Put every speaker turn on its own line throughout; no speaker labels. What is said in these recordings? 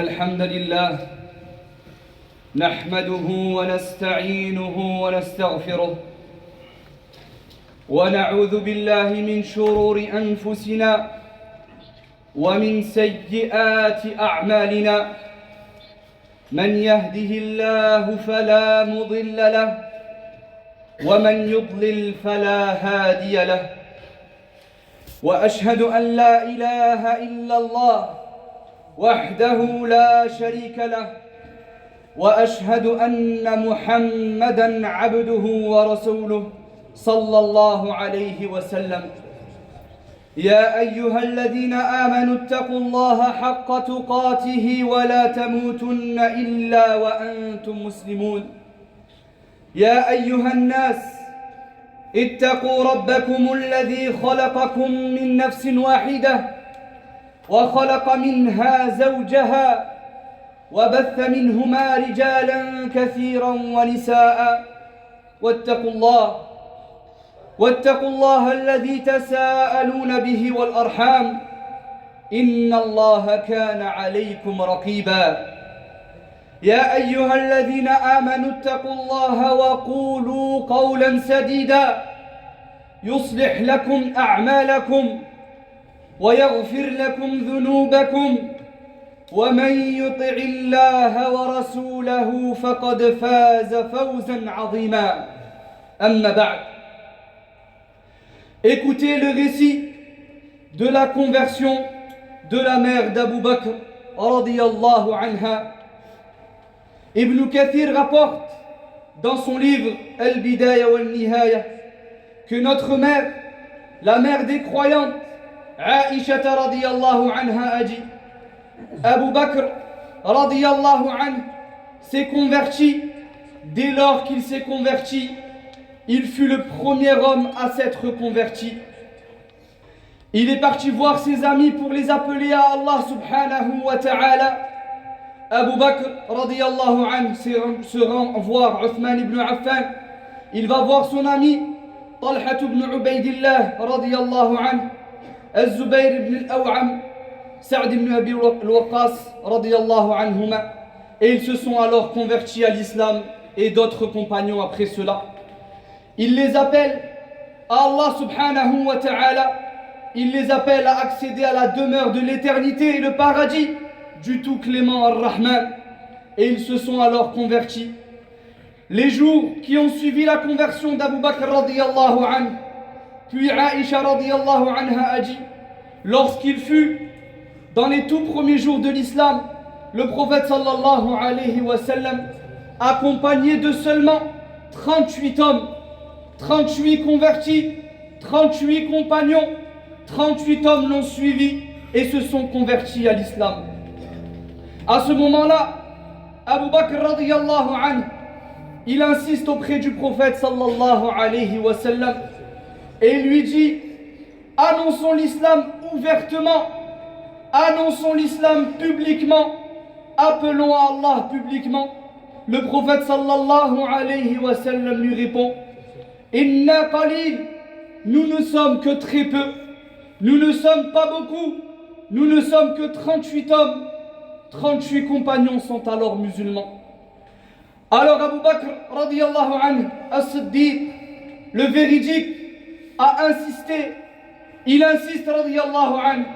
الحمد لله نحمده ونستعينه ونستغفره ونعوذ بالله من شرور أنفسنا ومن سيئات أعمالنا من يهده الله فلا مضل له ومن يضلل فلا هادي له وأشهد أن لا إله إلا الله وحده لا شريك له وأشهد أن محمدًا عبده ورسوله صلى الله عليه وسلم يا أيها الذين آمنوا اتقوا الله حق تقاته ولا تموتن إلا وأنتم مسلمون يا أيها الناس اتقوا ربكم الذي خلقكم من نفس واحدة وخلق منها زوجها وبث منهما رجالا كثيرا ونساء واتقوا الله الذي تساءلون به والأرحام إن الله كان عليكم رقيبا يا أيها الذين آمنوا اتقوا الله وقولوا قولا سديدا يصلح لكم أعمالكم ويغفر لكم ذنوبكم ومن يطع الله ورسوله فقد فاز فوزا عظيما أما بعد. Écoutez le récit de la conversion de la mère d'Abu Bakr radiyallahu anha. Ibn Kathir rapporte dans son livre Al-Bidaya wal-Nihaya que notre mère, la mère des croyantes, Aïcha radiyallahu anha a dit: Abu Bakr radiyallahu anhu s'est converti. Dès lors qu'il s'est converti, il fut le premier homme à s'être converti. Il est parti voir ses amis pour les appeler à Allah subhanahu wa ta'ala. Abu Bakr radiyallahu anhu se rend voir Uthman ibn Affan. Il va voir son ami Talha ibn Ubaydillah radiyallahu anhu, Az-Zubayr ibn al-Aw'am, Sa'd ibn Abi al-Waqqas radiyallahu anhuma. Et ils se sont alors convertis à l'islam et d'autres compagnons après cela. Il les appelle à Allah subhanahu wa ta'ala. Il les appelle à accéder à la demeure de l'éternité et le paradis du tout clément ar-Rahman. Et ils se sont alors convertis. Les jours qui ont suivi la conversion d'Abu Bakr radiyallahu anhu, puis Aïcha radiyallahu anha a dit: lorsqu'il fut dans les tout premiers jours de l'islam, le prophète sallallahu alayhi wa sallam, accompagné de seulement 38 hommes, 38 convertis, 38 compagnons, 38 hommes l'ont suivi et se sont convertis à l'islam. À ce moment-là, Abu Bakr radiyallahu anhu, il insiste auprès du prophète sallallahu alayhi wa sallam et il lui dit: annonçons l'islam ouvertement, annonçons l'islam publiquement, appelons à Allah publiquement. Le prophète sallallahu alayhi wa sallam lui répond: Inna qalil, nous ne sommes que très peu, nous ne sommes pas beaucoup, nous ne sommes que 38 hommes, 38 compagnons sont alors musulmans. Alors Abu Bakr radiyallahu anhu, as-Siddiq, le véridique, a insisté, il insiste radiyallahu anhu,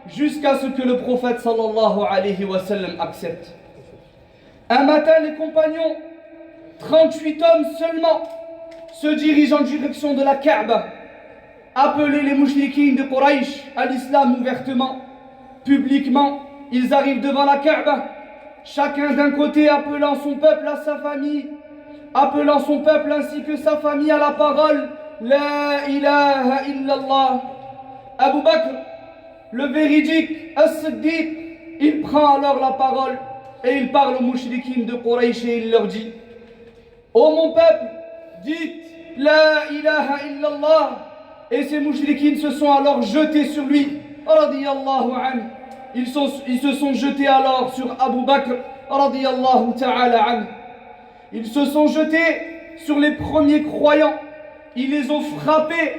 jusqu'à ce que le prophète sallallahu alayhi wa sallam accepte. Un matin, les compagnons, 38 hommes seulement, se dirigent en direction de la Kaaba, appelés les mouchriquines de Quraysh à l'islam ouvertement, publiquement. Ils arrivent devant la Kaaba, chacun d'un côté appelant son peuple à sa famille, appelant son peuple ainsi que sa famille à la parole La ilaha illallah. Abu Bakr, le véridique, as-Siddiq, il prend alors la parole et il parle aux mouchriquines de Quraysh et il leur dit: ô mon peuple, dites La ilaha illallah. Et ces mouchriquines se sont alors jetés sur lui radiyallahu anhu. Ils se sont jetés alors sur Abu Bakr radiyallahu ta'ala anhu. Ils se sont jetés sur les premiers croyants. Ils les ont frappés,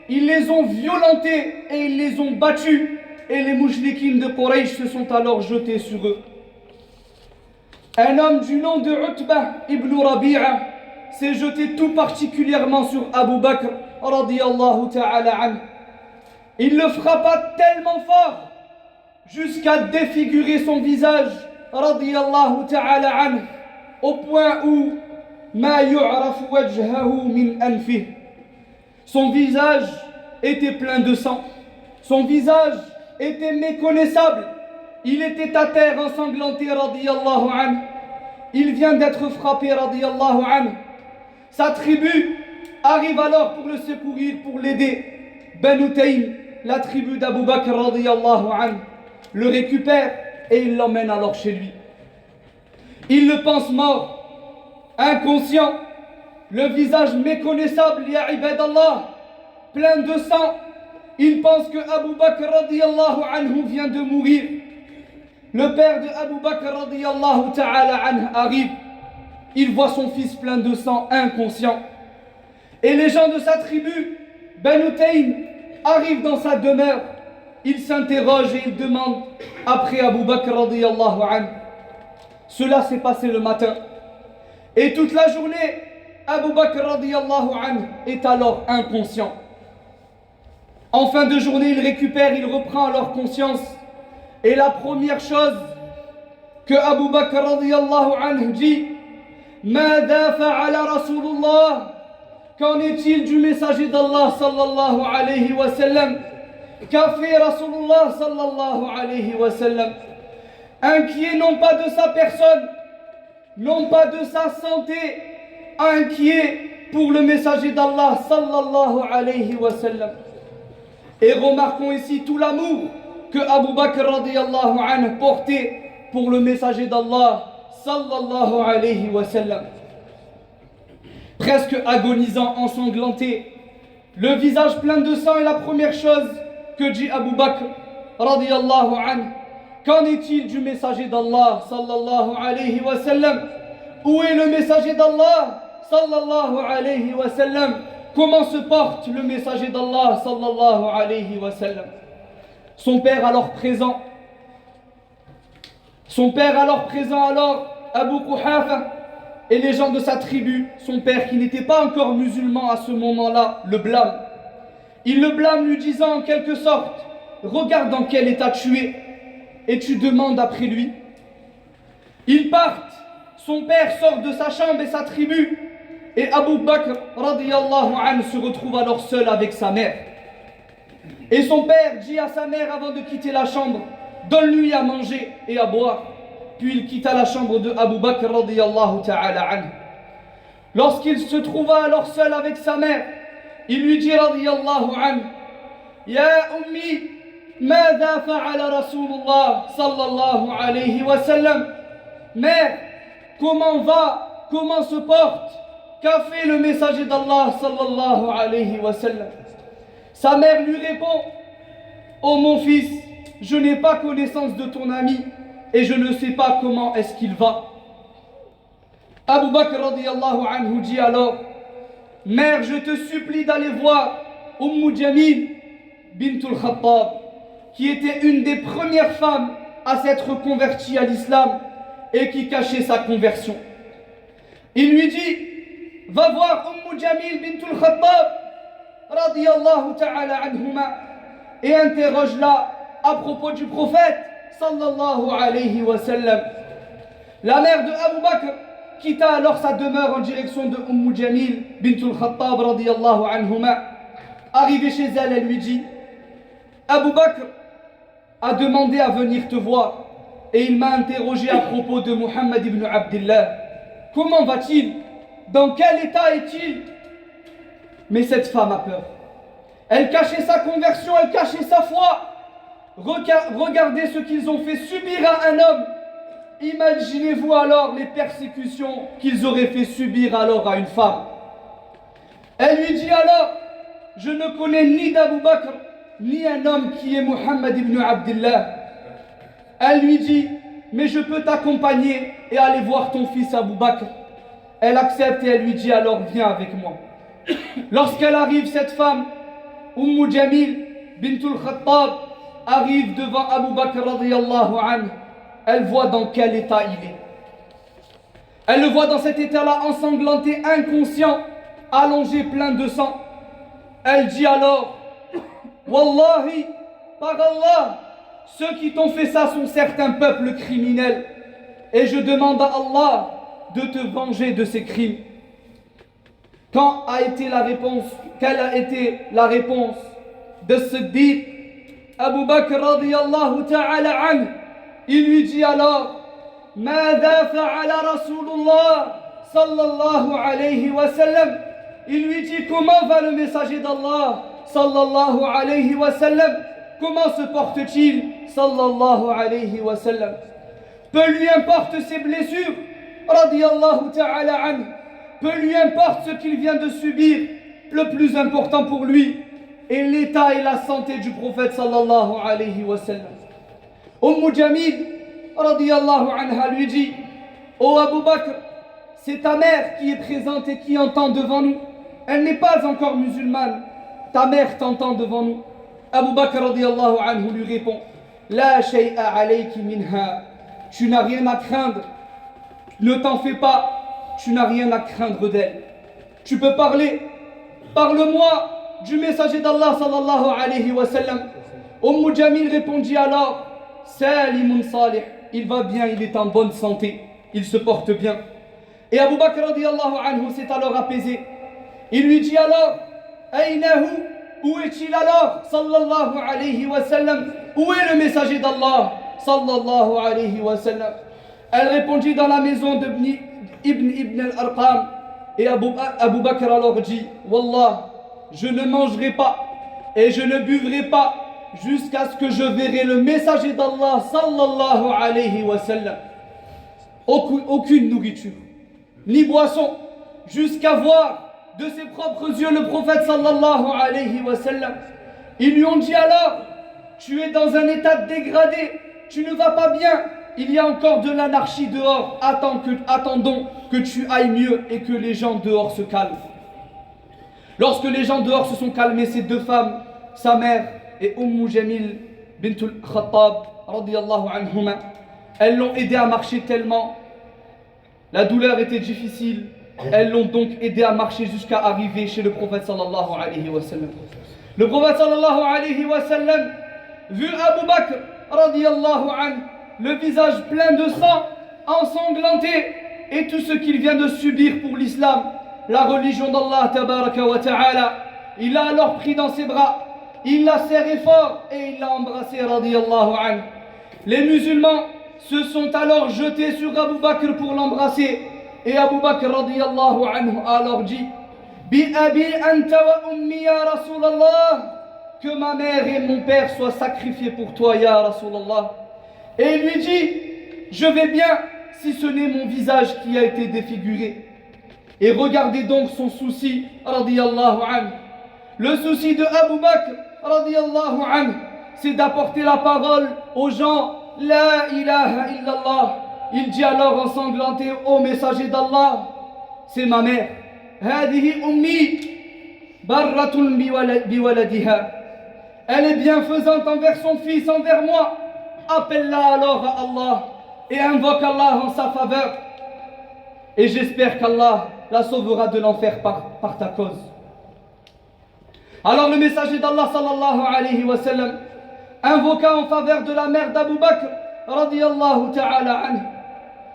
ils les ont violentés et ils les ont battus. Et les mouchriquines de Quraysh se sont alors jetés sur eux. Un homme du nom de Utbah ibn Rabi'a s'est jeté tout particulièrement sur Abu Bakr radiyallahu ta'ala anhu. Il le frappa tellement fort jusqu'à défigurer son visage radiyallahu ta'ala anhu, au point où ma yu'rafu wajhahu min anfih. Son visage était plein de sang, son visage était méconnaissable, il était à terre ensanglanté radiyallahu anhu. Il vient d'être frappé radiyallahu anhu. Sa tribu arrive alors pour le secourir, pour l'aider. Banu Taym, la tribu d'Abu Bakr radiyallahu anhu, le récupère et il l'emmène alors chez lui. Il le pense mort, inconscient, le visage méconnaissable, ya ibadallah, plein de sang. Il pense que Abu Bakr radiyallahu anhu vient de mourir. Le père de Abu Bakr radiyallahu ta'ala anhu arrive. Il voit son fils plein de sang, inconscient. Et les gens de sa tribu, Banu Taym, arrivent dans sa demeure. Ils s'interrogent et ils demandent après Abu Bakr radiyallahu anhu. Cela s'est passé le matin. Et toute la journée, Abu Bakr radiyallahu anhu est alors inconscient. En fin de journée, il récupère, il reprend alors conscience. Et la première chose que Abu Bakr radiyallahu anhu dit, Mada fa'ala Rasulullah, qu'en est-il du messager d'Allah sallallahu alayhi wa sallam? Qu'a fait Rasulullah sallallahu alayhi wa sallam? Inquiet non pas de sa personne, non pas de sa santé, inquiet pour le messager d'Allah sallallahu alayhi wa sallam. Et remarquons ici tout l'amour que Abu Bakr radiyallahu anhu portait pour le messager d'Allah sallallahu alayhi wa sallam. Presque agonisant, ensanglanté, le visage plein de sang est la première chose que dit Abu Bakr radiyallahu anhu. Qu'en est-il du messager d'Allah sallallahu alayhi wa sallam? Où est le messager d'Allah sallallahu alayhi wa sallam? Comment se porte le messager d'Allah sallallahu alayhi wa sallam? Son père alors présent, Abu Quhafa et les gens de sa tribu, son père qui n'était pas encore musulman à ce moment-là, le blâme. Il le blâme lui disant en quelque sorte, regarde dans quel état tu es et tu demandes après lui. Ils partent, son père sort de sa chambre et sa tribu et Abu Bakr radiyallahu anhu se retrouve alors seul avec sa mère. Et son père dit à sa mère avant de quitter la chambre, donne-lui à manger et à boire. Puis il quitta la chambre de Abu Bakr radiyallahu ta'ala anhu. Lorsqu'il se trouva alors seul avec sa mère, il lui dit radiyallahu anhu, Ya ummi, ماذا فعل رسول الله صلى الله عليه وسلم? Mère, comment se porte? Qu'a fait le messager d'Allah sallallahu alayhi wa sallam? Sa mère lui répond, oh mon fils, je n'ai pas connaissance de ton ami et je ne sais pas comment est-ce qu'il va. Abu Bakr radiyallahu anhu dit alors, mère, je te supplie d'aller voir Jamil bintul Khattab, qui était une des premières femmes à s'être convertie à l'islam et qui cachait sa conversion. Il lui dit, va voir Jamil bintul Khattab radiyallahu ta'ala anhuma et interroge-la à propos du prophète sallallahu alayhi wa sallam. La mère de Abu Bakr quitta alors sa demeure en direction de Jamil bintul Khattab radiyallahu anhuma. Arrivée chez elle, elle lui dit, Abu Bakr a demandé à venir te voir et il m'a interrogé à propos de Muhammad ibn Abdullah. Comment va-t-il? Dans quel état est-il? Mais cette femme a peur. Elle cachait sa conversion, elle cachait sa foi. Regardez ce qu'ils ont fait subir à un homme. Imaginez-vous alors les persécutions qu'ils auraient fait subir alors à une femme. Elle lui dit alors, je ne connais ni d'Abu Bakr, ni un homme qui est Muhammad ibn Abdullah. Elle lui dit, mais je peux t'accompagner et aller voir ton fils Abu Bakr. Elle accepte et elle lui dit alors, viens avec moi. Lorsqu'elle arrive, cette femme, Jamil bintul Khattab, arrive devant Abu Bakr radiyallahu anhu. Elle voit dans quel état il est. Elle le voit dans cet état-là, ensanglanté, inconscient, allongé, plein de sang. Elle dit alors, Wallahi, par Allah, ceux qui t'ont fait ça sont certains peuples criminels. Et je demande à Allah de te venger de ces crimes. Quelle a été la réponse de Siddiq Abu Bakr radiyallahu ta'ala anhu? Il lui dit alors, Mada fa'ala Rasulullah sallallahu alayhi wa sallam. Il lui dit, comment va le messager d'Allah sallallahu alayhi wa sallam? Comment se porte-t-il sallallahu alayhi wa sallam? Peu lui importe ses blessures radiyallahu ta'ala anhu. Peu lui importe ce qu'il vient de subir. Le plus important pour lui est l'état et la santé du prophète sallallahu alayhi wa sallam. Jamil radiyallahu anha lui dit, ô Abu Bakr, c'est ta mère qui est présente et qui entend devant nous. Elle n'est pas encore musulmane. Ta mère t'entend devant nous. Abu Bakr radiyallahu anhu lui répond, La shay'a alayki minha. Tu n'as rien à craindre. Ne t'en fais pas. Tu n'as rien à craindre d'elle. Tu peux parler. Parle-moi du messager d'Allah sallallahu alayhi wa sallam. Jamil répondit alors, Salimun salih. Il va bien, il est en bonne santé. Il se porte bien. Et Abu Bakr radiyallahu anhu s'est alors apaisé. Il lui dit alors, Aïnahu, où est-il alors sallallahu alayhi wa sallam? Où est le messager d'Allah sallallahu alayhi wa sallam? Elle répondit dans la maison Ibn al-Arqam. Et Abu Bakr alors dit, Wallah, je ne mangerai pas et je ne buvrai pas jusqu'à ce que je verrai le messager d'Allah sallallahu alayhi wa sallam. Aucune nourriture, ni boisson, jusqu'à voir de ses propres yeux le prophète sallallahu alayhi wa sallam. Ils lui ont dit alors, tu es dans un état dégradé, tu ne vas pas bien, il y a encore de l'anarchie dehors, attendons que tu ailles mieux et que les gens dehors se calment. Lorsque les gens dehors se sont calmés, ces deux femmes, sa mère et Jamil bint al-Khattab radiyallahu anhuma, elles l'ont aidé à marcher tellement, la douleur était difficile, elles l'ont donc aidé à marcher jusqu'à arriver chez le prophète sallallahu alayhi wa sallam. Le prophète sallallahu alayhi wa sallam vu Abu Bakr radiyallahu anhu, le visage plein de sang, ensanglanté, et tout ce qu'il vient de subir pour l'islam, la religion d'Allah tabaraka wa ta'ala, il l'a alors pris dans ses bras, il l'a serré fort et il l'a embrassé radiyallahu anhu. Les musulmans se sont alors jetés sur Abu Bakr pour l'embrasser, et Abu Bakr radiyallahu anhu a alors dit, Bi abi anta wa ummi ya Rasulallah, que ma mère et mon père soient sacrifiés pour toi ya Rasulallah. Et il lui dit, je vais bien si ce n'est mon visage qui a été défiguré. Et regardez donc son souci radiyallahu anhu. Le souci de Abu Bakr radiyallahu anhu, c'est d'apporter la parole aux gens, la ilaha illallah. Il dit alors ensanglanté au messager d'Allah, c'est ma mère. Hadihi ummi barratun biwaladiha. Elle est bienfaisante envers son fils, envers moi. Appelle-la alors à Allah et invoque Allah en sa faveur. Et j'espère qu'Allah la sauvera de l'enfer par ta cause. Alors le messager d'Allah sallallahu alayhi wa sallam invoqua en faveur de la mère d'Abu Bakr radiyallahu ta'ala anha,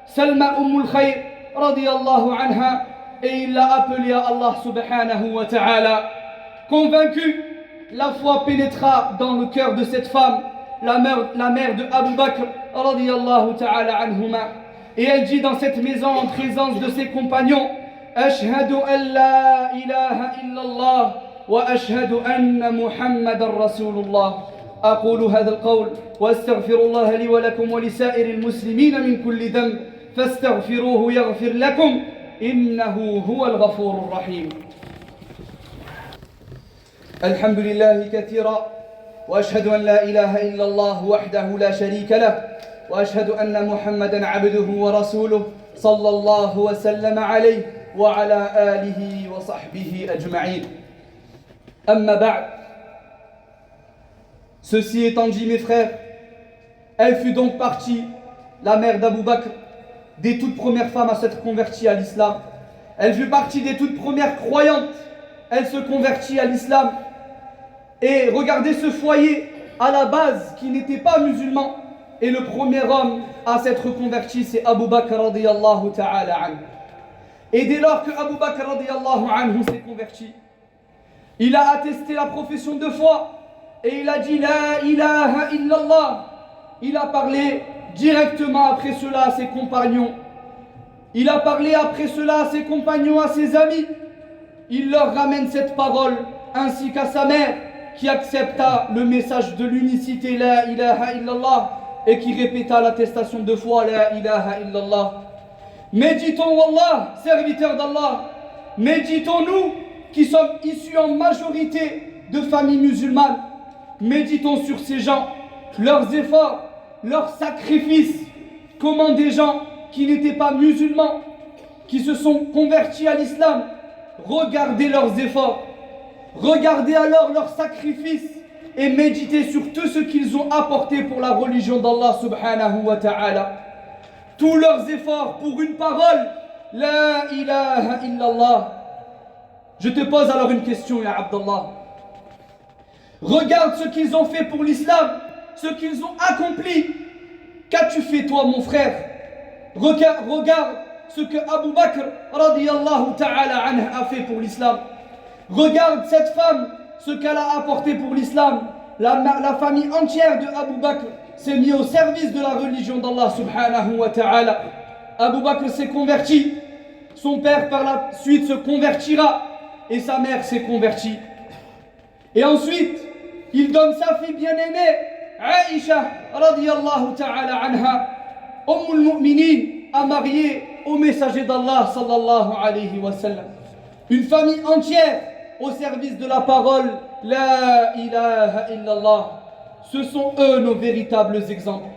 Salma Ummul Khayr radiyallahu anha, et il l'a appelée à Allah subhanahu wa ta'ala. Convaincu, la foi pénétra dans le cœur de cette femme, la mère de Abu Bakr radiyallahu ta'ala anhuma, et elle dit dans cette maison en présence de ses compagnons, Ashhadu an la ilaha illallah wa ashhadu anna Muhammadan Rasulullah. أقول هذا القول وأستغفر الله لي ولكم ولسائر المسلمين من كل ذنب فاستغفروه يغفر لكم إنه هو الغفور الرحيم. الحمد لله كثيرا وأشهد أن لا إله إلا الله وحده لا شريك له وأشهد أن محمدا عبده ورسوله صلى الله وسلم عليه وعلى آله وصحبه أجمعين. أما بعد. Ceci étant dit, mes frères, elle fut donc partie, la mère d'Abu Bakr, des toutes premières femmes à s'être converties à l'islam. Elle fait partie des toutes premières croyantes. Elle se convertit à l'islam. Et regardez ce foyer à la base qui n'était pas musulman. Et le premier homme à s'être converti, c'est Abu Bakr radiyallahu ta'ala anhu. Et dès lors que Abu Bakr radiyallahu anhu s'est converti, il a attesté la profession de foi et il a dit La ilaha illallah. Il a parlé directement après cela à ses compagnons. Il a parlé après cela à ses compagnons, à ses amis. Il leur ramène cette parole ainsi qu'à sa mère qui accepta le message de l'unicité La ilaha illallah et qui répéta l'attestation de foi La ilaha illallah. Méditons, Wallah, serviteurs d'Allah, méditons-nous qui sommes issus en majorité de familles musulmanes, méditons sur ces gens, leurs efforts, leurs sacrifices, comment des gens qui n'étaient pas musulmans, qui se sont convertis à l'islam, regardez leurs efforts, regardez alors leurs sacrifices et méditez sur tout ce qu'ils ont apporté pour la religion d'Allah subhanahu wa ta'ala. Tous leurs efforts pour une parole, La ilaha illallah. Je te pose alors une question, ya Abdallah. Regarde ce qu'ils ont fait pour l'islam, ce qu'ils ont accompli. Qu'as-tu fait toi, mon frère? Regarde ce que Abu Bakr radiyallahu ta'ala anhu a fait pour l'islam. Regarde cette femme, ce qu'elle a apporté pour l'islam. La famille entière de Abu Bakr s'est mise au service de la religion d'Allah subhanahu wa ta'ala. Abu Bakr s'est converti. Son père par la suite se convertira. Et sa mère s'est convertie. Et ensuite, il donne sa fille bien-aimée, Aïcha radiyallahu ta'ala anha, Ummul Mu'minin, à marier au messager d'Allah sallallahu alayhi wa sallam. Une famille entière au service de la parole La ilaha illallah. Ce sont eux nos véritables exemples.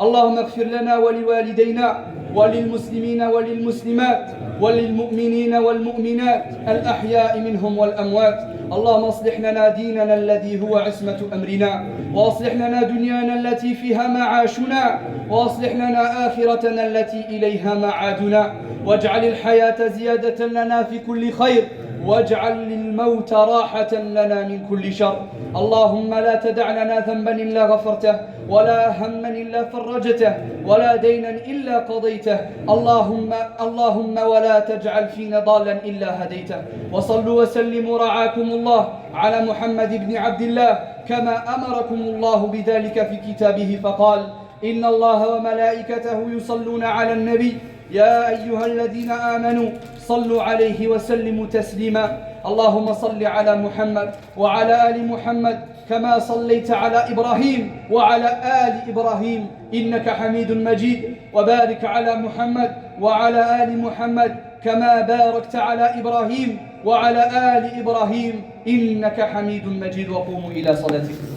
اللهم اغفر لنا ولوالدينا وللمسلمين وللمسلمات وللمؤمنين والمؤمنات الأحياء منهم والأموات. اللهم اصلح لنا ديننا الذي هو عصمة أمرنا وأصلح لنا دنيانا التي فيها معاشنا وأصلح لنا آخرتنا التي إليها معادنا واجعل الحياة زيادة لنا في كل خير واجعل للموت راحة لنا من كل شر. اللهم لا تدع لنا ذنبا إلا غفرته ولا هما إلا فرجته ولا دينا إلا قضيته. اللهم ولا تجعل فينا ضالا إلا هديته. وصلوا وسلموا رعاكم الله على محمد بن عبد الله كما أمركم الله بذلك في كتابه فقال إن الله وملائكته يصلون على النبي يا أيها الذين آمنوا صلوا عليه وسلموا تسليما. اللهم صل على محمد وعلى آل محمد كما صليت على إبراهيم وعلى آل إبراهيم إنك حميد مجيد وبارك على محمد وعلى آل محمد كما باركت على إبراهيم وعلى آل إبراهيم إنك حميد مجيد. وقوموا إلى صلاتكم.